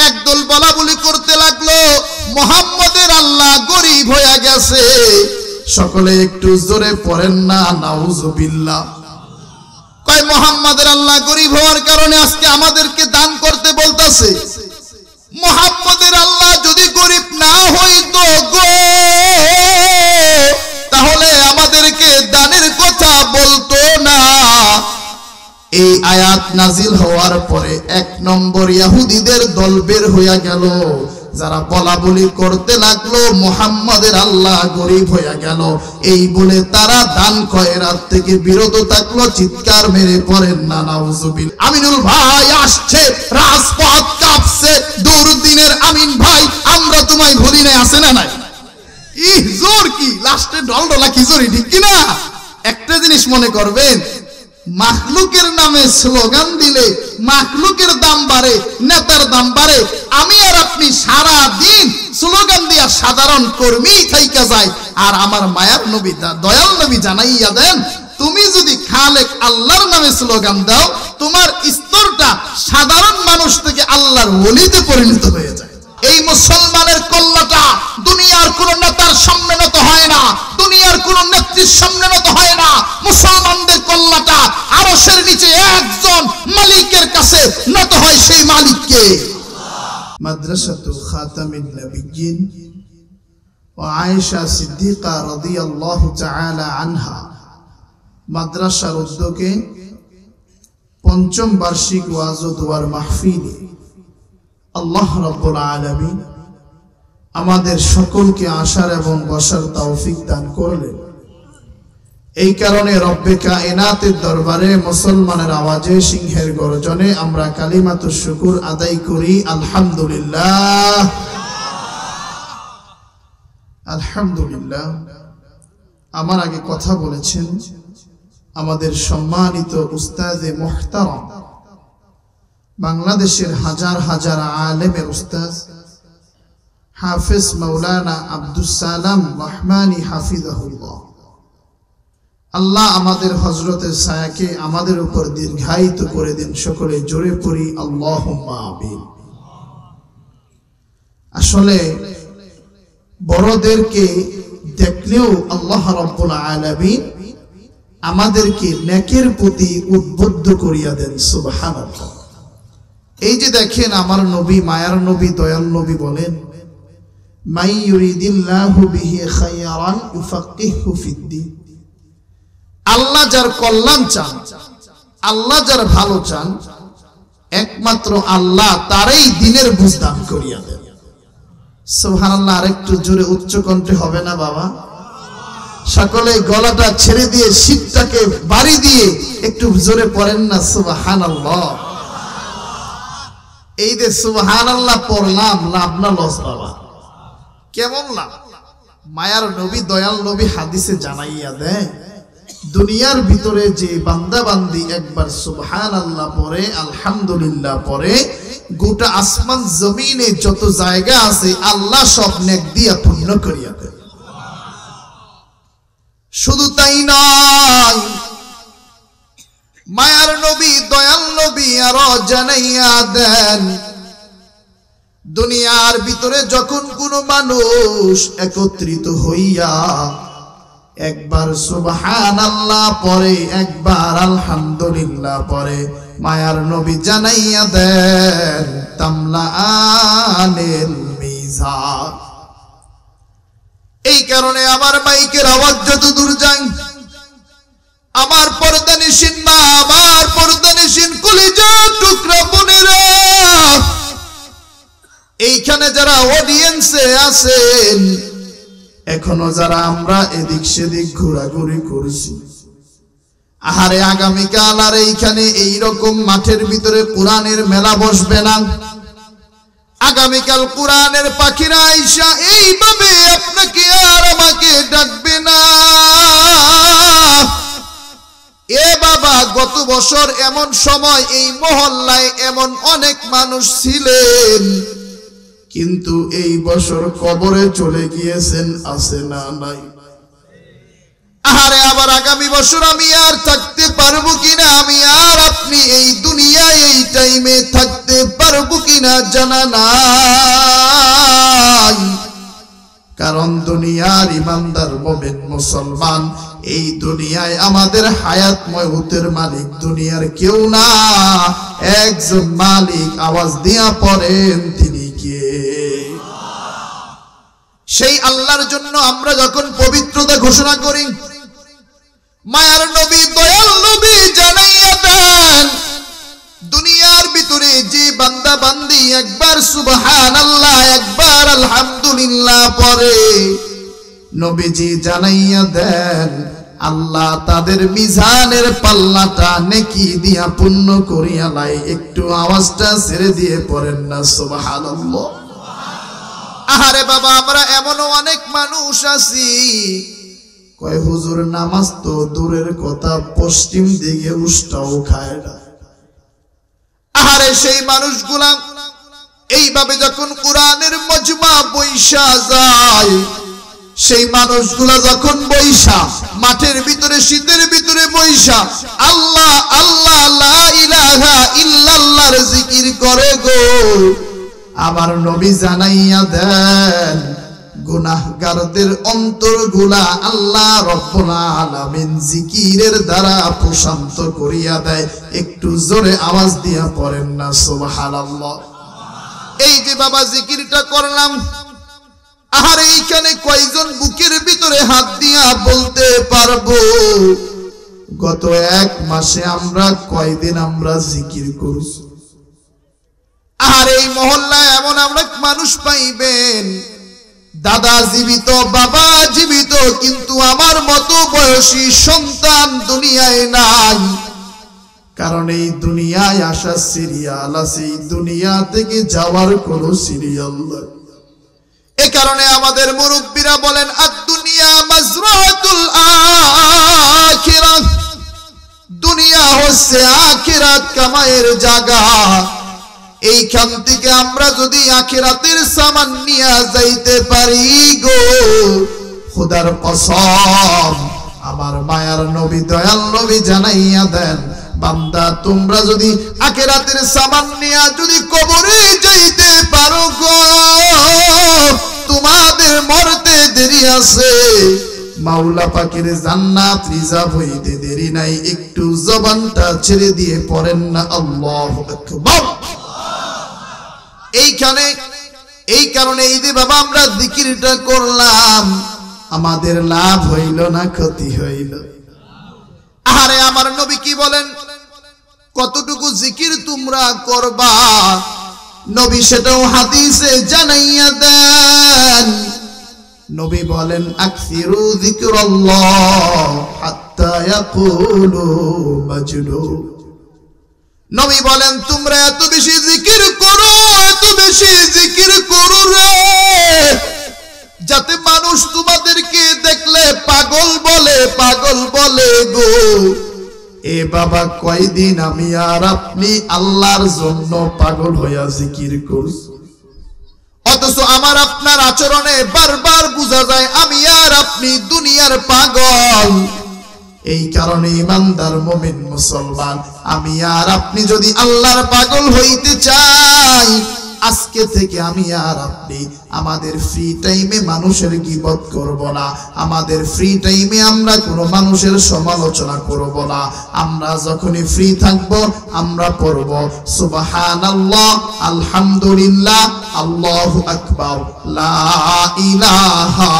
একদল বলা বলি করতে লাগলো মুহাম্মাদের আল্লাহ গরীব হয়ে গেছে। সকলে একটু জোরে পড়েন না নাউজুবিল্লাহ। কয় মুহাম্মাদের আল্লাহ গরীব হওয়ার কারণে আজকে আমাদেরকে দান করতে বলতাছে। মুহাম্মাদের আল্লাহ যদি গরীব না হইতো গো তাহলে আমাদেরকে দানের কথা বলতো না। এই আয়াত নাজিল হওয়ার পরে এক নম্বর ইহুদিদের দল বের হইয়া গেল, যারা বলা বলি করতে লাগলো মুহাম্মাদের আল্লাহ গরীব হইয়া গেল। এই বলে তারা দান খয়রাত থেকে বিরত থাকলো। চিৎকার মেরে পড়েন না নাউজুবিল্লাহ। আমিনুল ভাই আসছে, রাজপথ কাঁপছে, দুর্দিনের আমিন ভাই আমরা তোমায় ভুলি নাই, আছে না নাই? জোর কি লাস্টে ডলডলা খিচুড়ি, ঠিক কিনা? একটা জিনিস মনে করবেন, মাখলুকের নামে স্লোগান দিলে মাখলুকের দাম বাড়ে, নেতার দাম বাড়ে। আমি আর আপনি সারা দিন স্লোগান দিয়া সাধারণ কর্মী থাইকা যায়। আর আমার মায়ার নবী দয়াল নবী জানাইয়া দেন, তুমি যদি খালেক আল্লাহর নামে স্লোগান দাও তোমার স্তরটা সাধারণ মানুষ থেকে আল্লাহর ওলিতে পরিণত হয়ে যায়। এই মুসলমানের কল্লাটা দুনিয়ার কোন নেতার সামনে নত হয় না, দুনিয়ার কোন নেত্রীর সামনে নত হয় না। মুসলমানদের কল্লাটা আরশের নিচে একজন মালিকের কাছে নত হয়, সেই মালিককে। মাদ্রাসাতু খাতামিন নবিয়্যিন ওয়া আয়েশা সিদ্দিকা রাদিয়াল্লাহু তাআলা আনহা মাদ্রাসার উদ্যোগে পঞ্চম বার্ষিক ওয়াজ ও দোয়ার মাহফিলে আল্লাহ রাব্বুল আলামিন আমাদের সকলকে আসার এবং বসার তৌফিক দান করলেন। এই কারণে রব্বে কায়নাতের দরবারে মুসলমানের আওয়াজে সিংহের গর্জনে আমরা কালিমাতুশ শুকুর আদায় করি আলহামদুলিল্লাহ। আলহামদুলিল্লাহ। আমার আগে কথা বলেছেন আমাদের সম্মানিত উস্তাদে মুহতারাম, বাংলাদেশের হাজার হাজার আলেমের উস্তাদ হাফেজ মাওলানা আব্দুস সালাম রহমানী হাফিজাহুল্লাহ। আল্লাহ আমাদের হযরতের ছায়াকে আমাদের উপর দীর্ঘায়িত করে দেন। সকলে জোরে পড়ি আল্লাহুম্মা আমিন। আসলে বড়দেরকে দেখলেও আল্লাহ রাব্বুল আলামিন আমাদেরকে নেকের প্রতি উদ্বুদ্ধ করিয়া দেন। সুবহানাল্লাহ। এই যে দেখেন আমার নবী, মায়ার নবী, দয়াল নবী বলেন, মাই ইউরিদিল্লাহু বিহি খায়রান ইউফাক্কিহু ফিদ্দীন। আল্লাহ যার কল্যাণ চান, আল্লাহ যার ভালো চান, একমাত্র আল্লাহ তারই দ্বীনের বুঝ দান করিয়া দেন। সুবহানাল্লাহ। আরেকটু জোরে উচ্চ কণ্ঠে হবে না বাবা? সকলে গলাটা ছেড়ে দিয়ে শীতটাকে বাড়ি দিয়ে একটু জোরে পড়েন না সুবহানাল্লাহ। এই যে সুবহানাল্লাহ পড়লাম, লাভ না লস বাবা? কেমন লাভ? মায়ার নবী, দয়াল নবী হাদিসে জানাইয়া দেয়, দুনিয়ার ভিতরে যে বান্দা বান্দি একবার সুবহানাল্লাহ পড়ে, আলহামদুলিল্লাহ পড়ে, গোটা আসমান জমিনে যত জায়গা আছে আল্লাহ সব নেক দিয়া পূর্ণ করিয়া দেয়। শুধু তাই নয়, মায়ার নবী, দয়াল নবী আরো জানাইয়া দেন, দুনিয়ার ভিতরে যখন কোন মানুষ একত্রিত হইয়া একবার সুবহানাল্লাহ পড়ে, একবার আলহামদুলিল্লাহ পড়ে, মায়ার নবী জানাইয়া দেন তামলাআনিল মিজান। এই কারণে আমার মাইকের আওয়াজ যত দূর যায়, আমার পর্দানিসীন মা, আমার পর্দানিসীন কলিজার টুকরা বোনেরা, এইখানে যারা অডিয়েন্সে আছেন, এখনো যারা আমরা এদিক সেদিক ঘোরাঘুরি করছি, আহারে আগামীকাল আর এইখানে এইরকম মাঠের ভিতরে কোরআনের মেলা বসবে না। আগামীকাল কোরআনের পাখিরা আইসা এইভাবে আপনাকে আর আমাকে ডাকবে না। এ বাবা, গত বছর এমন সময় এই মহল্লায় এমন অনেক মানুষ ছিলেন, কিন্তু এই বছর কবরে চলে গিয়েছেন, আছে না নাই? আহারে আবার আগামী বছর আমি আর থাকতে পারবো কিনা, আমি আর আপনি এই দুনিয়ায় এই টাইমে থাকতে পারবো কিনা জানা নাই। কারণ দুনিয়ার ইমানদার মুমিন মুসলমান, এই দুনিয়ায় আমাদের হায়াত মওতের মালিক দুনিয়ার কেউ না, একজন মালিক। আওয়াজ দিয়া পড়েন তিনি কে? সেই আল্লাহর জন্য আমরা যখন পবিত্রতা ঘোষণা করি, মায়ার নবী দয়াল নবী জানাইয়া দেন, দুনিয়ার ভিতরে যে বান্দা বান্দি একবার সুবহানাল্লাহ একবার আলহামদুলিল্লাহ পড়ে, নবীজি জানাইয়া দেন আল্লাহ তাদের মিজানের পাল্লাটা নেকি দিয়া পূর্ণ করিয়া লাই। একটু আওয়াজটা ছেড়ে দিয়ে পড়েন না সুবহানাল্লাহ। আহারে বাবা, আমরা এমনও অনেক মানুষ আছি কয় হুজুর নামাজ তো দূরের কথা, পশ্চিম দিকে উষ্টাও খায় না। আহারে সেই মানুষগুলা এইভাবে যখন কোরআনের মজমা বৈশা যায়, সেই মানুষগুলা যখন বৈশা মাঠের ভিতরে শীতের ভিতরে বৈশা আল্লাহ আল্লাহ লা ইলাহা ইল্লাল্লাহর জিকির করে গো, আমার নবী জানাইয়া দেন গুনাহগারদের অন্তরগুলা আল্লাহ রব্বুল আলামিন জিকিরের দ্বারা প্রশান্ত করিয়া দেয়। একটু জোরে আওয়াজ দিয়া পড়েন না সুবহানাল্লাহ। এই যে বাবা জিকিরটা করলাম, আহারে এইখানে কয়জন বুকের ভিতরে হাত দিয়া বলতে পারবো গত এক মাসে আমরা কয়দিন আমরা জিকির করছি? আর এই মহল্লায় এমন আমরা মানুষ পাইবেন, দাদা জীবিত বাবা জীবিত, কিন্তু আমার মতো বয়সী সন্তান দুনিয়ায় নাই। কারণ এই দুনিয়ায় আসা সিরিয়াল আছে, এই দুনিয়া থেকে যাওয়ার কোন সিরিয়াল নাই। এ কারণে আমাদের মুরব্বীরা বলেন আদ-দুনিয়া মাজরাতুল আখিরাহ, দুনিয়া হচ্ছে আখিরাত কামাইয়ের জায়গা। এইখান থেকে আমরা যদি আখিরাতের সামান নিয়ে যাইতে পারি গো, খোদার কসম আমার মায়ার নবী দয়াল নবী জানাইয়া দেন, বান্দা তোমরা যদি আখিরাতের সামান নিয়ে যদি কবরে যাইতে পারো গো, তোমাদের মরতে দেরি আছে, মাওলা পাকের জান্নাত রিজার্ভ হইতে দেরি নাই। একটু জবানটা ছেড়ে দিয়ে পড়েন না আল্লাহু আকবার। এইখানে এই কারণে এই যে বাবা আমরা জিকিরটা করলাম, আমাদের লাভ হইল না ক্ষতি হইল? আরে আমার নবী কি বলেন, কতটুকু জিকির তোমরা করবা, নবী সেটাও হাদিসে জানাইয়া দেন। নবী বলেন আকসিরু যিকরাল্লাহ হাত্তা ইয়াকুলু মাজনুন। নবী বলেন তোমরা এত বেশি জিকির করো, এত বেশি জিকির করো রে, যাতে মানুষ তোমাদেরকে দেখলে পাগল বলে, পাগল বলে গো। এ বাবা কয়দিন আমি আর আপনি আল্লাহর জন্য পাগল হইয়া জিকির করছি, অথচ আমার আপনার আচরণে বারবার বোঝা যায় আমি আর আপনি দুনিয়ার পাগল। এই কারণে ইমানদার মুমিন মুসলমান, আমি আর আপনি যদি আল্লাহর পাগল হইতে চাই, আজকে থেকে আমি আর আপনি আমাদের ফ্রি টাইমে মানুষের গীবত করব না, আমাদের ফ্রি টাইমে আমরা কোনো মানুষের সমালোচনা করব না। আমরা যখনই ফ্রি থাকব আমরা পড়ব সুবহানাল্লাহ, আলহামদুলিল্লাহ, আল্লাহু আকবার, লা ইলাহা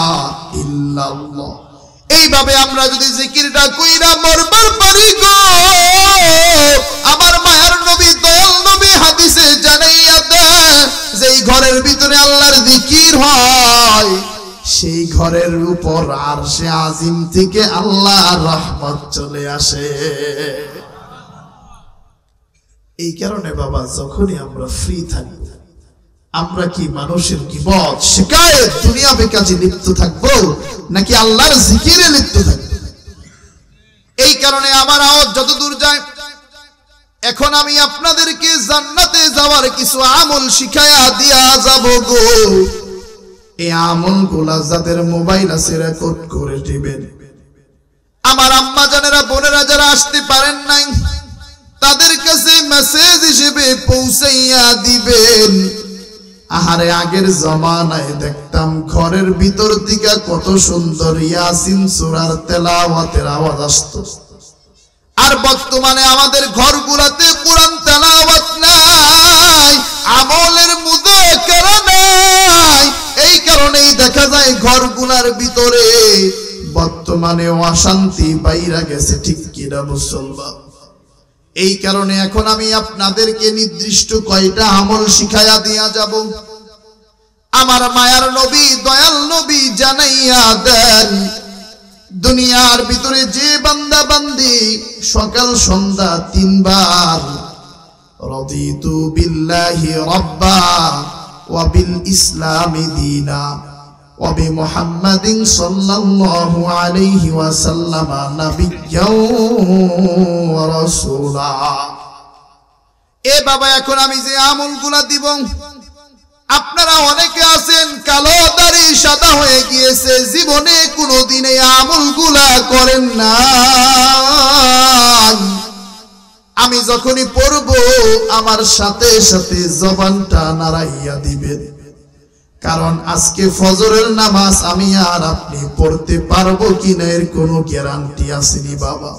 ইল্লাল্লাহ। এইভাবে আমরা যদি জিকিরটা কইরা মরবার পারি গো, আমার মায়ার নবী দয়াল নবী হাদিসে জানাইয়া দেন, যেই ঘরের ভিতরে আল্লাহর জিকির হয় সেই ঘরের উপর আরশে আজিম থেকে আল্লাহর রহমত চলে আসে। এই কারণে বাবা যখনই আমরা ফ্রি থাকি, আমরা কি মানুষের গীবত শিকায়েত দুনিয়াবি কাজে লিপ্ত থাকবো নাকি আল্লাহর জিকিরে লিপ্ত থাকবো? এই কারণে আমার আওয়াজ যত দূর যায়, এখন আমি আপনাদেরকে জান্নাতে যাওয়ার কিছু আমল শিখায়া দিয়া যাব গো। এই আমলগুলা যাদের মোবাইল আছে রেকর্ড করে দিবেন, আমার আম্মা জানেরা, বোনেরা যারা আসতে পারেন নাই, তাদের কাছে মেসেজ হিসেবে পৌঁছাইয়া দিবেন। আহারে, আগের জমানায় দেখতাম ঘরের ভিতর থেকে কত সুন্দর ইয়াসিন সূরার তেলাওয়াতের আওয়াজ আসতো, আর বর্তমানে আমাদের ঘরগুলোতে কোরআন তেলাওয়াত নাই, আমলের মুযাকারা নাই। এই কারণেই দেখা যায় ঘরগুলোর ভিতরে বর্তমানে অশান্তি বাইরা গেছে, ঠিক কিনা মুসলমান? এই কারণে এখন আমি আপনাদেরকে নির্দিষ্ট কয়টা আমল শিখাইয়া দিয়া যাব। আমার মায়ার নবী, দয়াল নবী জানাইয়া দেন, দুনিয়ার ভিতরে যে বান্দা বান্দি সকাল সন্ধ্যা 3 বার রাদিতু বিল্লাহি রাব্বা ওয়া বিল ইসলামি দীনা ওয়া বি মুহাম্মাদিন সাল্লাল্লাহু আলাইহি ওয়াসাল্লাম নাবিয়্যাও ওয়া রাসূলা। এ বাবা, এখন আমি যে আমলগুলা দিব, আপনারা অনেকে আছেন কালো দাড়ি সাদা হয়ে গিয়েছে, জীবনে কোনোদিন এই আমলগুলা করেন না। আমি যখনই পড়ব আমার সাথে সাথে জবানটা নাড়াইয়া দিবেন, কারণ আজকে ফজরের নামাজ আমি আর আপনি পড়তে পারবো কিনা এর কোনো গ্যারান্টি আসেনি বাবা।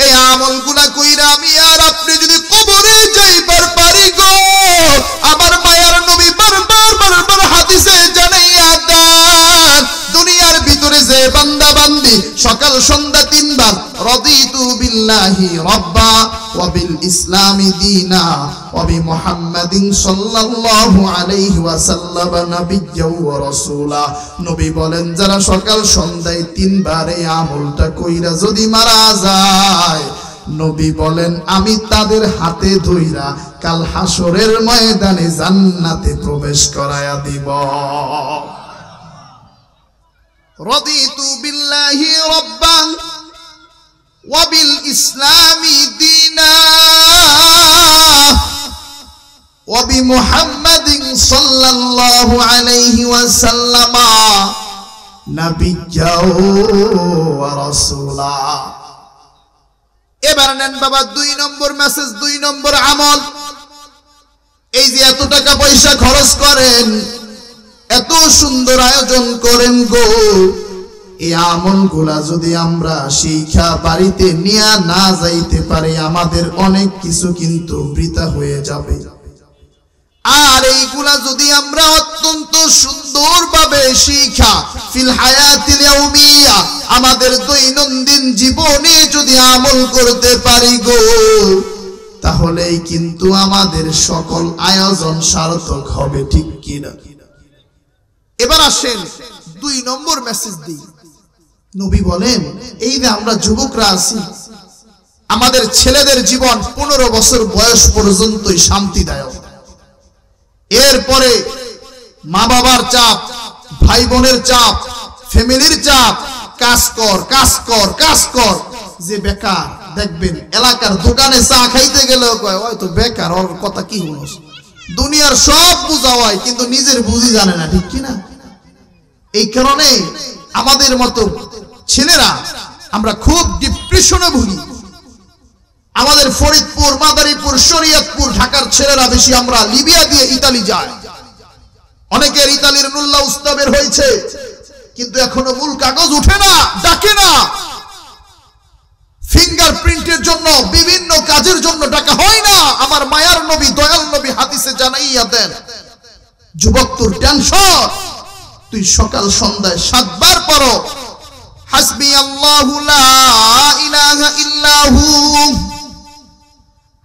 এই আমলগুলা কইরা আমি আর আপনি যদি কবরে যাইবার পারি গো, আমার মায়ার নবী বারবার বারবার হাদিসে জানাইয়া দেন, দুনিয়ার ভিতরে যে বান্দা বান্দি সকাল সন্ধ্যা 3 বার রাদিতু বিল্লাহি রাব্বা ওয়া বিল ইসলামি দীনা ওয়া বি মুহাম্মাদিন সাল্লাল্লাহু আলাইহি ওয়াসাল্লাম নাবিয়্যাও ওয়া রাসূলা, নবী বলেন যারা সকাল সন্ধ্যায় 3 বার এই আমলটা কইরা যদি মারা যায়, নবী বলেন আমি তাদের হাতে ধইরা কাল হাসরের ময়দানে জান্নাতে প্রবেশ করায়া দিব। রাদিতু বিল্লাহি রাব্বান ওয়া বিল ইসলামি দীনা ওয়া বি মুহাম্মাদিন সাল্লাল্লাহু আলাইহি ওয়াসাল্লাম নাবিয়্যাও ওয়া রাসূলা। এবার নেন বাবা 2 নম্বর মেসেজ, 2 নম্বর আমল। এই যে এত টাকা পয়সা খরচ করেন, এত সুন্দর আয়োজন করেন গো, এই আমলগুলা যদি আমরা শিক্ষা বাড়িতে নিয়ে না যাইতে পারি, আমাদের অনেক কিছু কিন্তু বৃথা হয়ে যাবে। আর এইগুলা যদি আমরা অত্যন্ত সুন্দরভাবে শিক্ষা ফিল হায়াতিল ইয়াউমিয়া, আমাদের দৈনন্দিন জীবনে যদি আমল করতে পারি গো, তাহলেই কিন্তু আমাদের সকল আয়োজন সার্থক হবে, ঠিক কিনা? এবার আসেন 2 নম্বর মেসেজ দিই। নবী বলেন এই যে আমরা যুবকরা আছি, আমাদের ছেলেদের জীবন 15 বছর বয়স পর্যন্তই শান্তিদায়ক। এরপরে মা বাবার চাপ, ভাই বোনের চাপ, ফ্যামিলির চাপ, কাজ কর কাজ কর কাজ কর। যে বেকার দেখবেন এলাকার দোকানে চা খাইতে গেলেও কয় ওই তো বেকার, ওর কথা কি হলো। দুনিয়ার সব বুঝা হয় কিন্তু নিজের বুঝি জানে না, ঠিক কিনা? এই কারণে আমাদের মতো ছেলেরা আমরা খুব ডিপ্রেশনে ভুগি। আমাদের ফরিদপুর, মাদারীপুর, শরীয়তপুর, ঢাকার ছেলেরা বেশি আমরা লিবিয়া দিয়ে ইতালি যায়। অনেকের ইতালির নুল্লা উস্তাবের হয়েছে, কিন্তু এখনো মূল কাগজ উঠে না, ডাকে না। ফিঙ্গারপ্রিন্টের জন্য, বিভিন্ন কাজের জন্য টাকা হয় না। আমার মায়ার নবী, দয়াল নবী হাদিসে জানাইয়া দেন, যুবক তোর টেনশন, তুই সকাল সন্ধ্যায় 7 বার পড়ো হাসবি আল্লাহু লা ইলাহা ইল্লাহু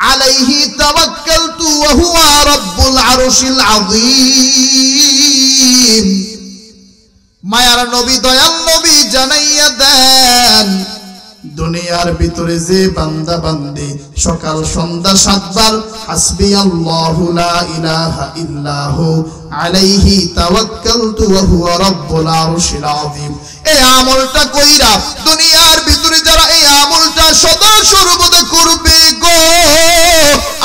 আলাইহি তাওয়াক্কালতু ওয়া হুয়া রাব্বুল আরশিল আযীম। মায়ার নবী, দয়াল নবী জানাইয়া দেন, দুনিয়ার ভিতরে যে বান্দা বান্দি সকাল সন্ধ্যা 7 বার হাসবি আল্লাহু লা ইলাহা ইল্লাহু আলাইহি তাওয়াক্কালতু ওয়া হুয়া রাব্বুল আরশিল আযীম, এই আমলটা কইরা দুনিয়ার ভিতরে যারা এই আমলটা সদা সর্বদা করবে গো,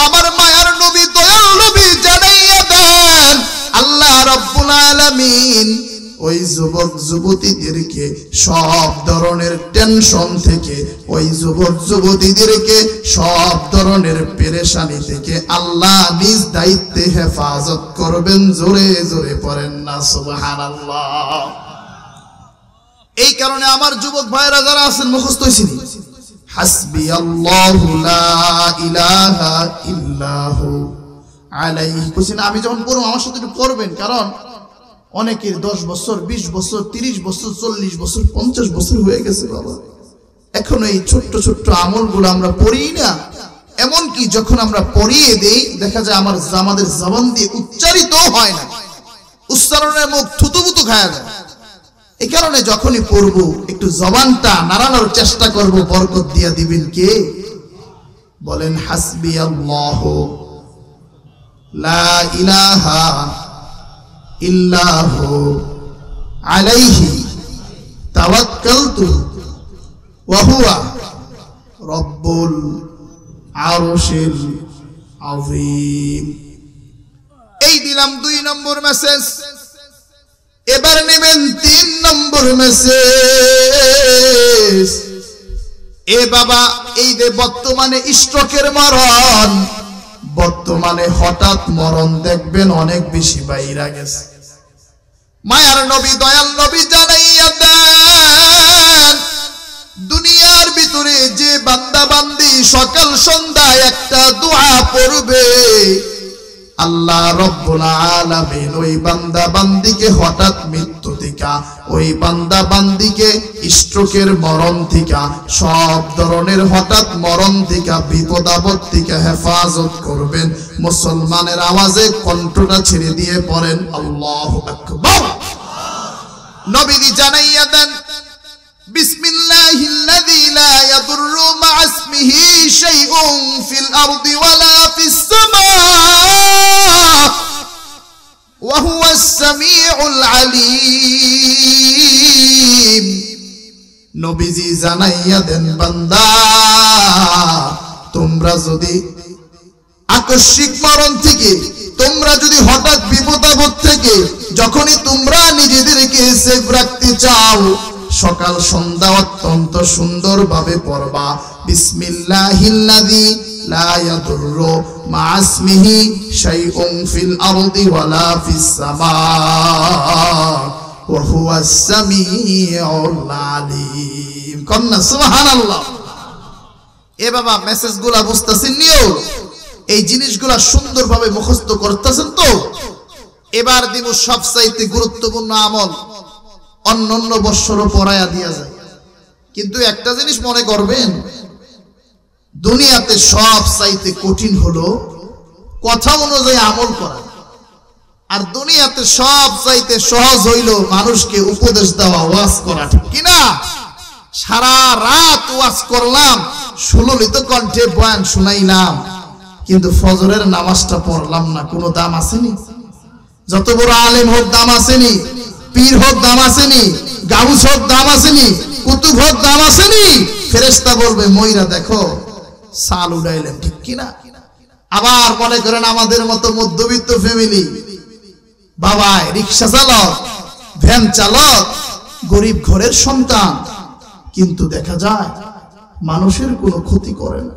আমার মায়ার নবী, দয়াল নবী জানাইয়া দেন, আল্লাহ রাব্বুল আলামিন ওই যুবক যুবতীদেরকে সব ধরনের টেনশন থেকে, ওই যুবক যুবতীদেরকে সব ধরনের পেরেশানি থেকে আল্লাহ নিজ দায়িত্বে হেফাজত করবেন। জোরে জোরে পড়েন না সুবহানাল্লাহ। এই কারণে আমার যুবক ভাইরা যারা আছেন মুখস্থ হইছেন, হাসবি আল্লাহু লা ইলাহা ইল্লাহু আলাইহি কইছেন। আমি যখন পড়ব আমার সাথে একটু পড়বেন, কারণ অনেকের 10 বছর 20 বছর 30 বছর 40 বছর 50 বছর হয়ে গেছে বাবা, এখন এই ছোট্ট ছোট্ট আমলগুলো আমরা পড়ি না। এমনকি যখন আমরা পড়িয়ে দেই দেখা যায় আমাদের জবান দিয়ে উচ্চারিত হয় না, উচ্চারণের মুখ থুতুবুতু খায়া যায়। এই কারণে যখনই পড়বো একটু জবানটা নাড়ানোর চেষ্টা করব, বরকত দিয়া দিবেন কে? বলেন হাসবি আল্লাহু লা ইলাহা ইল্লাহু আলাইহি তাওয়াক্কালতু ওয়া হুয়া রব্বুল আরশিল আযীম। এই দিলাম 2 নম্বর মেসেজ। এবার নেবেন 3 নম্বর মেসেজ। এ বাবা, এই যে বর্তমানে স্ট্রোকের মরণ, বর্তমানে হঠাৎ মরণ দেখবেন অনেক বেশি বাইরা গেছে। মায়ার নবী দয়াল নবী জানাইয়া দেন, দুনিয়ার ভিতরে যে বান্দা বান্দি সকাল সন্ধ্যায় একটা দোয়া পড়বে, আল্লাহ রব্বুল আলামিন ওই বান্দা বান্দিকে হঠাৎ মৃত্যু থেকে, ওই বান্দা বান্দিকে স্ট্রোকের মরণ থেকে, সব ধরনের হঠাৎ মরণ থেকে, বিপদ আপদ থেকে হেফাজত করবেন। মুসলমানের আওয়াজে কণ্ঠটা ছেড়ে দিয়ে পড়েন আল্লাহু আকবার। নবীজি জানাইয়া দেন, বিসমিল্লাহিল্লাযী লা ইয়াদুররু মা'a ইসমিহি শাইউন ফিল আরদি ওয়ালা ফিস সামা ওয়া হুয়াস সামিউল আলীম। নবীজি জানাইয়া দেন, বান্দা তোমরা যদি আকস্মিক মরণ থেকে, তোমরা যদি হঠাৎ বিপদ আপদ থেকে যখনই তোমরা নিজেদেরকে সেফ রাখতে চাও, সকাল সন্ধ্যা অত্যন্ত সুন্দরভাবে পড়বা বিসমিল্লাহিল্লাযী লা ইয়াদুররু মা'a ইসমিহি শাইউন ফিল আরদি ওয়ালা ফিস সামা ওয়া হুয়াস সামিউল আলীম। কন্না সুবহানাল্লাহ। এ বাবা, মেসেজগুলা বুঝতেছেন নিও, এই জিনিসগুলা সুন্দরভাবে মুখস্থ করতেছেন তো? এবার দিব সবচাইতে গুরুত্বপূর্ণ আমল, অন্যান্য বৎসরও পড়ায়া দিয়া যায়, কিন্তু একটা জিনিস মনে করবেন, দুনিয়াতে সব চাইতে কঠিন হলো কথা অনুযায়ী আমল করা, আর দুনিয়াতে সব চাইতে সহজ হইল মানুষকে উপদেশ দেওয়া, ওয়াজ করা, ঠিক কিনা? সারা রাত ওয়াজ করলাম, সুললিত কণ্ঠে বয়ান শুনাইলাম, কিন্তু ফজরের নামাজটা পড়লাম না, কোনো দাম আসেনি? যত বড় আলেম হোক দাম আসেনি, পীর হোক দাম আসেনি, গাউস হোক দাম আসেনি, কুতুব হোক দাম আসেনি। ফেরেশতা বলবে ময়রা দেখো সাল উড়াইলেন, ঠিক কিনা? আবার মনে করেন আমাদের মতো মধ্যবিত্ত ফ্যামিলি, বাবাই রিক্সা চালক, ভ্যান চালক, গরিব ঘরের সন্তান, কিন্তু দেখা যায় মানুষের কোনো ক্ষতি করে না,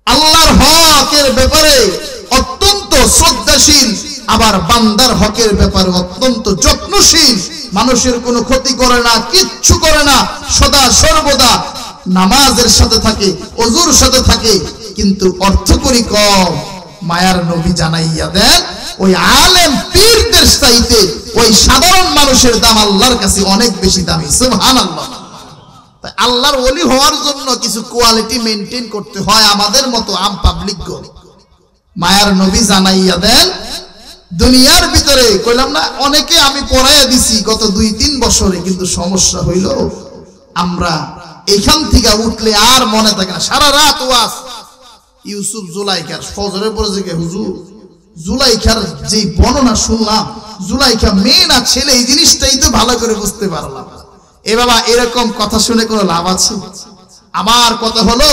আল্লাহর হকের ব্যাপারে অত্যন্ত শ্রদ্ধাশীল, আবার বান্দার হকের ব্যাপারে অত্যন্ত যত্নশীল, মানুষের কোনো ক্ষতি করে না, কিচ্ছু করে না, সদা সর্বদা নামাজের সাথে থাকে, ওযুর সাথে থাকে, কিন্তু অর্থকরী কম। মায়ার নবী জানাইয়া দেন, ওই আলেম পীরদের চাইতে ওই সাধারণ মানুষের দাম আল্লাহর কাছে অনেক বেশি দামি। সুবহানাল্লাহ। তাই আল্লাহর ওলি হওয়ার জন্য কিছু কোয়ালিটি মেইনটেইন করতে হয় আমাদের মতো আম পাবলিক গো। মায়ার নবী জানাইয়া দেন, দুনিয়ার ভিতরে কইলাম না অনেকে আমি পড়াইয়া দিছি গত 2-3 বছরে, কিন্তু সমস্যা হইল আমরা এইখান থেকে উঠলে আর মনে থাকে না, সারা রাত ওয়াজ। ইউসুফ জুলাইখার ফজরের পরে যে হুজুর জুলাইখার যে বর্ণনা শুনলাম, জুলাইখা মেয়ে না ছেলে, এই জিনিসটাই তো ভালো করে বুঝতে পারলাম। এ বাবা, এরকম কথা শুনে কোনো লাভ আছে? আমার কথা হলো,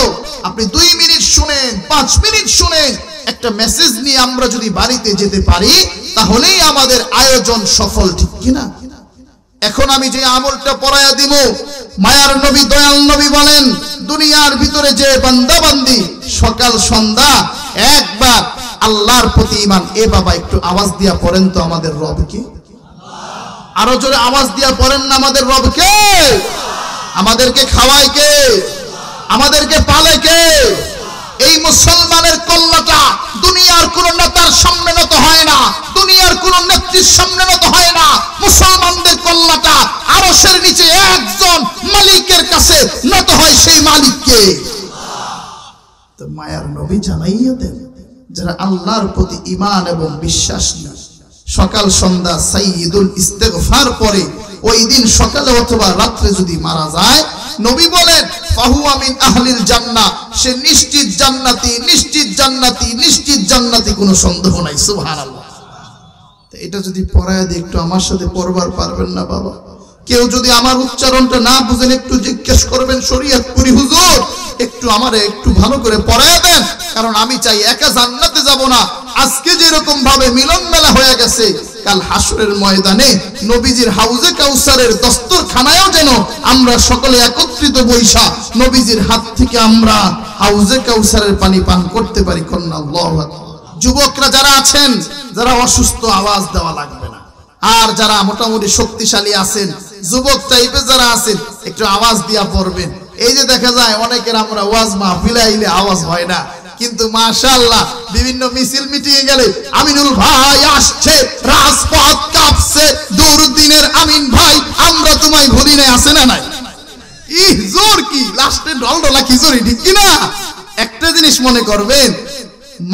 আপনি 2 মিনিট শুনেন, 5 মিনিট শুনেন, একটা মেসেজ নিয়ে আমরা যদি বাড়িতে যেতে পারি, তাহলেই আমাদের আয়োজন সফল, ঠিক কিনা? এখন আমি যে আমলটা পড়ায়া দিব, মায়ার নবী দয়াল নবী বলেন, দুনিয়ার ভিতরে যে বান্দা বান্দি সকাল সন্ধ্যা একবার আল্লাহর প্রতি ঈমান, এ বাবা একটু আওয়াজ দিয়া পড়েন তো আমাদের রব কে? আরো জোরে আওয়াজ দিয়া পড়েন না আমাদের রব কে? আমাদেরকে খাওয়ায় কে? আমাদেরকে পালে কে? এই মুসলমানের কল্লাটা দুনিয়ার কোন নেতার সামনে নত হয় না, দুনিয়ার কোন নেত্রীর সামনে নত হয় না। মুসলমানদের কল্লাটা আরশের নিচে একজন মালিকের কাছে নত হয়, সেই মালিককে। তো মায়ার নবী জানাইয়া দেন, যারা আল্লাহর প্রতি ঈমান এবং বিশ্বাস নিয়ে সকাল সন্ধ্যা সাইয়্যিদুল ইস্তিগফার পরে ওই দিন সকালে অথবা রাত্রে যদি মারা যায়, নবী বলেন ফাহুয়া মিন আহলিল জান্নাহ, সে নিশ্চিত জান্নাতি, নিশ্চিত জান্নাতি, নিশ্চিত জান্নাতি, কোনো সন্দেহ নাই। সুবহানাল্লাহ। তো এটা যদি পড়ায় দিই, একটু আমার সাথে পড়বার পারবেন না বাবা? কেউ যদি আমার উচ্চারণটা না বুঝেন একটু জিজ্ঞেস করবেন, শরীয়তপুরি হুজুর একটু আমারে একটু ভালো করে পড়ায় দেন, কারণ আমি চাই একা জান্নাতে যাব না। আজকে যেরকম ভাবে মিলন মেলা হয়ে গেছে, কাল হাসরের ময়দানে নবীজির হাউজে কাউসারের দস্তরখানায়ও যেন আমরা সকলে একত্রিত বৈশা নবীজির হাত থেকে আমরা হাউজে কাউসারের পানি পান করতে পারি। কন্যা আল্লাহু আকবার। যুবকরা যারা আছেন, যারা অসুস্থ, আওয়াজ দেওয়া লাগবে না। আর যারা মোটামুটি শক্তিশালী আছেন, যুবক টাইপের যারা আছেন, একটু আওয়াজ দিয়া পড়বেন। এই যে দেখা যায় অনেকের আমরা ওয়াজ মাহফিলে আইলে আওয়াজ হয় না, কিন্তু মাশাআল্লাহ বিভিন্ন মিছিল মিটিং এ গেলে আমিনুল ভাই আসছে, রাজপথ কাঁপছে, দুরদিনের আমিন ভাই আমরা তোমায় ভুলি নাই, আছে না নাই? ইহ জোর কি লাস্টে ডলডলা খিচুড়ি, ঠিক কি না? একটা জিনিস মনে করবেন,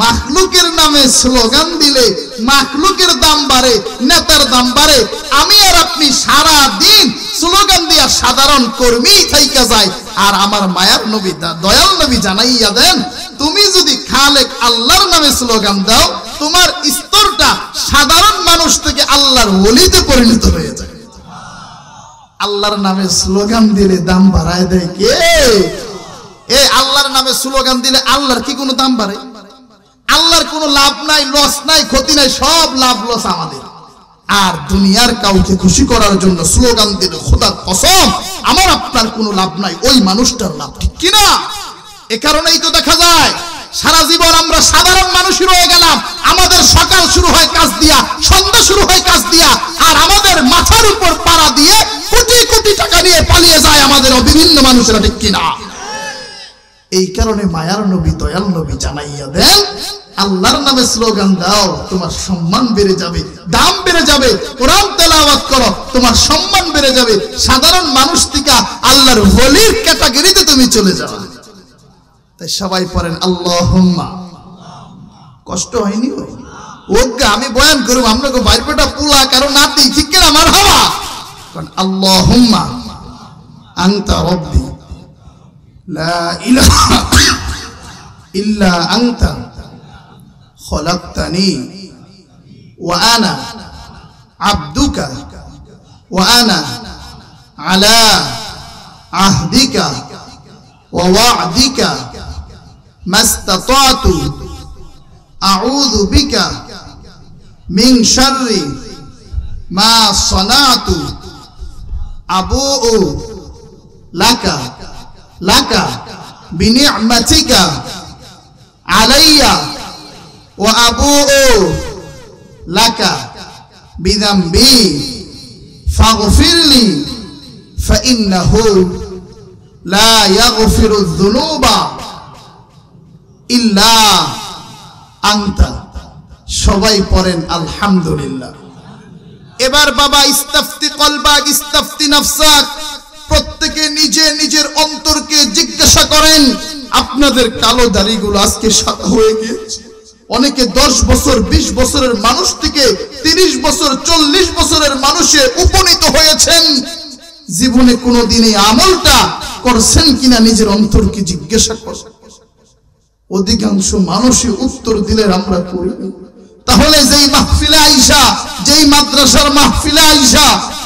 মাখলুকের নামে স্লোগান দিলে মাখলুকের দাম বাড়ে, নেতার দাম বাড়ে। আমি আর আপনি সারা দিন স্লোগান দিয়া সাধারণ কর্মী থাইকা যায়, আর আমার মায়ার নবী দয়াল নবী জানাইয়া দেন, তুমি যদি খালেক আল্লাহর নামে স্লোগান দাও, তোমার স্তরটা সাধারণ মানুষ থেকে আল্লাহর ওলিতে পরিণত হয়ে যায়। আল্লাহর নামে স্লোগান দিলে দাম বাড়ায় দেয় কে? এই আল্লাহর নামে স্লোগান দিলে আল্লাহর কি কোনো দাম বাড়ে? আল্লাহর কোনো লাভ নাই, লস নাই, ক্ষতি নাই, সব লাভ লস আমাদের। আর দুনিয়ার কাউকে খুশি করার জন্য স্লোগান দিলে খোদার কসম আমার আপনার কোনো লাভ নাই, ওই মানুষটার লাভ, ঠিক কিনা? এ কারণেই তো দেখা যায় সারা জীবন আমরা সাধারণ মানুষই রয়ে গেলাম। আমাদের সকাল শুরু হয় কাজ দিয়া, সন্ধ্যা শুরু হয় কাজ দিয়া, আর আমাদের মাথার উপর পাড়া দিয়ে কোটি কোটি টাকা নিয়ে পালিয়ে যায় আমাদের বিভিন্ন মানুষেরা, ঠিক কিনা? এই কারণে মায়ার নবী দয়াল নবী জানাইয়া দেন, আল্লাহর নামে স্লোগান দাও, তোমার সম্মান বেড়ে যাবে, দাম বেড়ে যাবে। কোরআন তেলাওয়াত করো, তোমার সম্মান বেড়ে যাবে। সাধারণ মানুষ থেকে আল্লাহর ওলির ক্যাটাগরিতে তুমি চলে যাবে। তাই সবাই পড়েন আল্লাহুম্মা। কষ্ট হয়নি? ওগা আমি বয়ান করব, আপনাকে বাইরপেটা পুলা কারো নাতি, ঠিক কিনা? মারহাবা। কারণ আল্লাহুম্মা আনতা রাব্বি লা ইলাহা ইল্লা আনতা খলাকতানি ওয়া আনা আবদুকা ওয়া আনা আলা আহদিকা ওয়া ওয়া'দিকা মাস্তাতাতু আউযু বিকা মিন শাররি মা সানাতু আবুউ লাকা লাকা বিনি'মাতিকা আলাইয়া ওয়া আবুউ লাকা বিযামবি ফাগফিরলি ফাইন্নাহু লা ইয়াগফিরুয যুনুবা ইল্লা আনতা। সবাই পড়েন আলহামদুলিল্লাহ। এবার বাবা ইস্তাফতি কলবাক ইস্তাফতি নাফসাক, প্রত্যেকে নিজে নিজের অন্তরকে জিজ্ঞাসা করেন, আপনাদের কালো দাড়িগুলো আজকে সাদা হয়ে গিয়েছে। অনেকে 10 বছর 20 বছরের মানুষ থেকে 30 বছর 40 বছরের মানুষে উপনীত হয়েছেন। জীবনে কোনোদিন এই আমলটা করছেন কিনা নিজের অন্তরকে জিজ্ঞাসা করেন। অধিকাংশ মানুষই উত্তর দিলে আমরা করি। তাহলে যেই মাহফিলে আইসা, যেই মাদ্রাসার মাহফিলে আইসা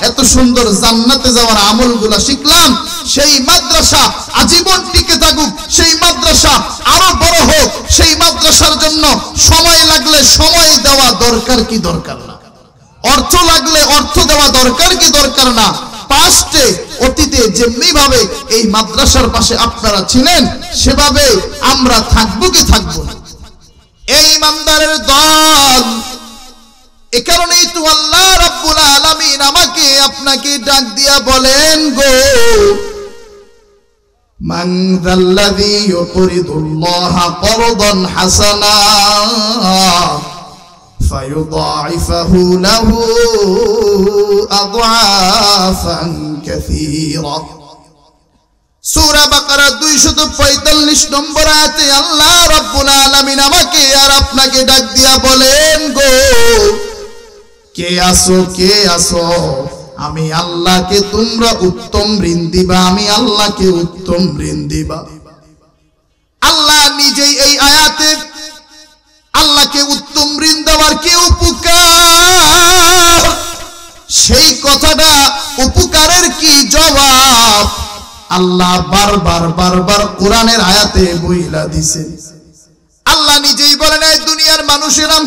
এত সুন্দর জান্নাতে যাওয়ার আমলগুলা শিখলাম, সেই মাদ্রাসা আজীবন টিকে থাকুক, সেই মাদ্রাসা আরো বড় হোক, সেই মাদ্রাসার জন্য সময় লাগলে সময় দেওয়া দরকার কি দরকার না? অর্থ লাগলে অর্থ দেওয়া দরকার কি দরকার না? পাস্টে অতীতে যেমনি ভাবে এই মাদ্রাসার পাশে আপনারা ছিলেন সেভাবে আমরা থাকবো কি থাকবো না? এই ইমানদারের দল। এ কারণেই তো আল্লাহ রাব্বুল আলামিন আমাকে আপনাকে ডাক দিয়া বলেন গো, মান যাল্লাযী ইউকরিদুল্লাহা করদান হাসানা ফায়ুদাইফাহু লাহু আদআফান কাসীরা। সূরা বাকারা 245 নম্বর আয়াতে আল্লাহ রাব্বুল আলামিন আমাকে আর আপনাকে ডাক দিয়া বলেন গো, কে আসো আমি আল্লাহকে তোমরা উত্তম ঋণ দিবা, আমি আল্লাহকে উত্তম ঋণ দিবা। আল্লাহ নিজেই এই আয়াতে আল্লাহকে উত্তম ঋণ দেওয়ার কি উপকার, সেই কথাটা উপকারের কি জবাব আল্লাহ বারবার কোরআনের আয়াতে বইলা দিছে। আল্লাহ নিজেই বলেন, এই দুনিয়ার মানুষেরা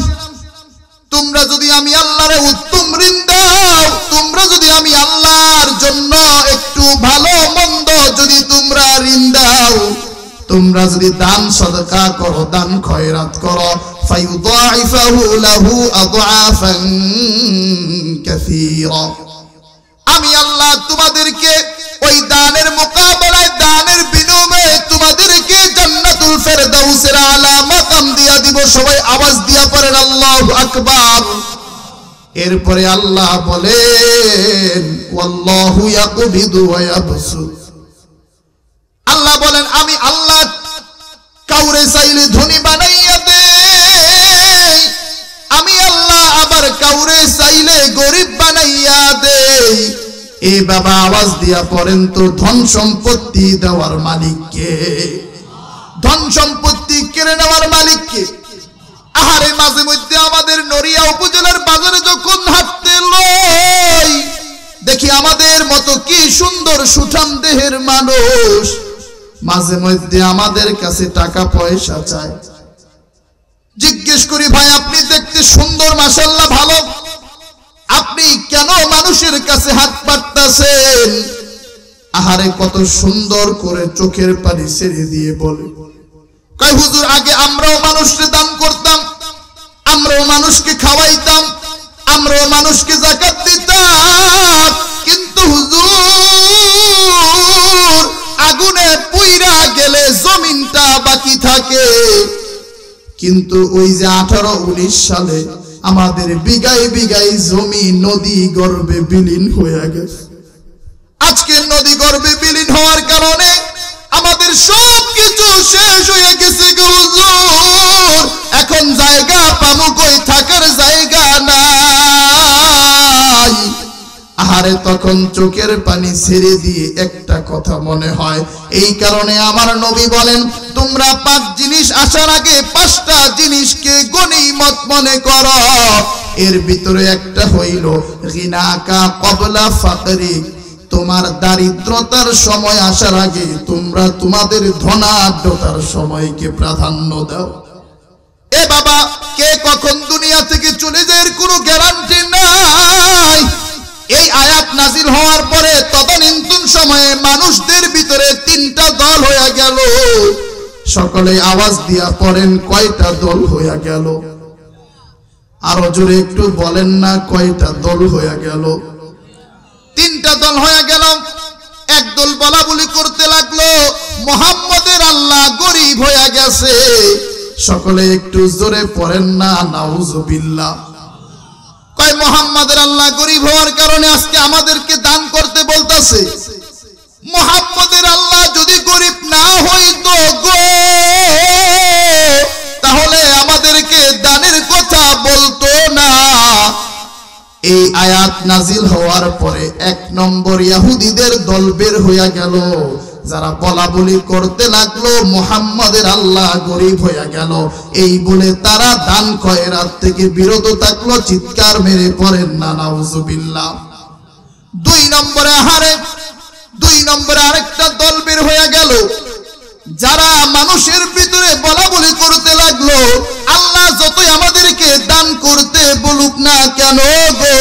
তোমরা যদি আমি আল্লাহরে উত্তম ঋণ দাও, তোমরা যদি আমি আল্লাহর জন্য একটু ভালো মন্দ যদি তোমরা ঋণ দাও, তোমরা যদি দান সদকা করো, দান খয়রাত করো, ফায়ুদাইফাহু লাহু আদআফান কাসীরা, আমি আল্লাহ তোমাদেরকে ওই দানের মোকাবেলায় দানের বিনিময়ে তোমাদেরকে জান্নাতুল ফেরদাউসের আলা মাকাম দিয়া দিব। সবাই আওয়াজ দিয়া পড়েন আল্লাহু আকবার। এরপরে আল্লাহ বলেন, ওয়াল্লাহু ইয়াকবিদু ওয়া ইয়াবসুত, আল্লাহ বলেন আমি আল্লাহ কাউরে চাইলে ধনী বানাইয়া দেই, আমি আল্লাহ আবার কাউরে চাইলে গরিব বানাইয়া দেই। এ বাবা আওয়াজ দিয়া পড়েন তো, ধন সম্পত্তি দেওয়ার মালিক কে? ধন সম্পত্তি কেড়ে নেওয়ার মালিক কে? আহারে মাঝে মধ্যে আমাদের নড়িয়া উপজেলার বাজারে যখন হাঁটতে লই, দেখি আমাদের মতো কি সুন্দর সুঠাম দেহের মানুষ মাঝে মধ্যে আমাদের কাছে টাকা পয়সা চায়। জিজ্ঞেস করি, ভাই আপনি দেখতে সুন্দর, মাশাআল্লাহ ভালো, আপনি কেন মানুষের কাছে হাত পাততেছেন? আহারে কত সুন্দর করে চোখের পানি ছেড়ে দিয়ে বলে, কয় হুজুর আগে আমরাও মানুষকে দান করতাম, আমরাও মানুষকে খাওয়াইতাম, আমরাও মানুষকে যাকাত দিতাম, কিন্তু হুজুর আগুনে পুইরা গেলে জমিনটা বাকি থাকে। কিন্তু ওই যে 18-19 সালে আমাদের বিঘায় বিঘায় জমি নদী গর্ভে বিলীন হয়ে গেছে। আজকে নদী গর্ভে বিলীন হওয়ার কারণে আমাদের সব কিছু শেষ হয়ে গেছে গো হুজুর, এখন জায়গা পাবো কই, থাকার জায়গা নাই। আহারে তখন চোখের পানি ছেড়ে দিয়ে একটা কথা মনে হয়। এই কারণে আমার নবী বলেন, তোমরা 5 জিনিস আসার আগে 5টা জিনিসকে গনিমত মনে করো। এর ভিতরে একটা হইল গিনাকা ক্বাবলা ফাকরিক, তোমার দারিদ্রতার সময় আসার আগে তোমরা তোমাদের ধনাঢ্যতার সময়কে প্রাধান্য দাও। এ বাবা, কে কখন দুনিয়া থেকে চলে যায় এর কোনো গ্যারান্টি নাই। এই আয়াত নাজিল হওয়ার পরে তদানীন্তন সময়ে মানুষদের ভিতরে 3টা দল হয়ে গেল। সকলে আওয়াজ দিয়া পড়েন, কয়টা দল হয়ে গেল? আরো জোরে একটু বলেন না, কয়টা দল হয়ে গেল? 3টা দল হয়ে গেল। এক দল বলা বলি করতে লাগলো, মুহাম্মদের আল্লাহ গরিব হয়ে গেছে। সকলে একটু জোরে পড়েন না, নাউজুবিল্লাহ। কয় মুহাম্মদের আল্লাহ গরিব হওয়ার কারণে আজকে আমাদেরকে দান করতে বলতেছে। মুহাম্মদের আল্লাহ যদি গরিব না হইতো গো, তাহলে আমাদেরকে দানের কথা বলতো না। এই আয়াত নাজিল হওয়ার পরে 1 নম্বর ইহুদিদের দল বের হইয়া গেল, যারা বলা বলি করতে লাগলো মুহাম্মদের আল্লাহ গরিব হইয়া গেল। এই বলে তারা দান খয়রাত থেকে বিরত থাকলো। চিৎকার মেরে পড়েন না নাউজুবিল্লাহ। 2 নম্বরে আরেকটা দল বের হইয়া গেল, যারা মানুষের ভিতরে বলা বলি করতে লাগলো, আল্লাহ যতই আমাদেরকে দান করতে বলুক না কেন গো,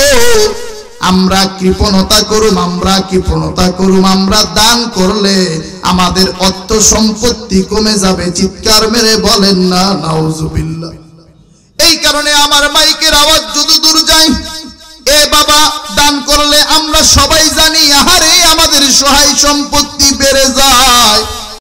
আমরা কৃপণতা করুম, আমরা দান করলে আমাদের অর্থ সম্পত্তি কমে যাবে। চিৎকার মেরে বলেন না নাউজুবিল্লাহ। এই কারণে আমার মাইকের আওয়াজ যদি দূর যায়, এ বাবা দান করলে আমরা সবাই জানি আহারে আমাদের সহায় সম্পত্তি বেড়ে যায়।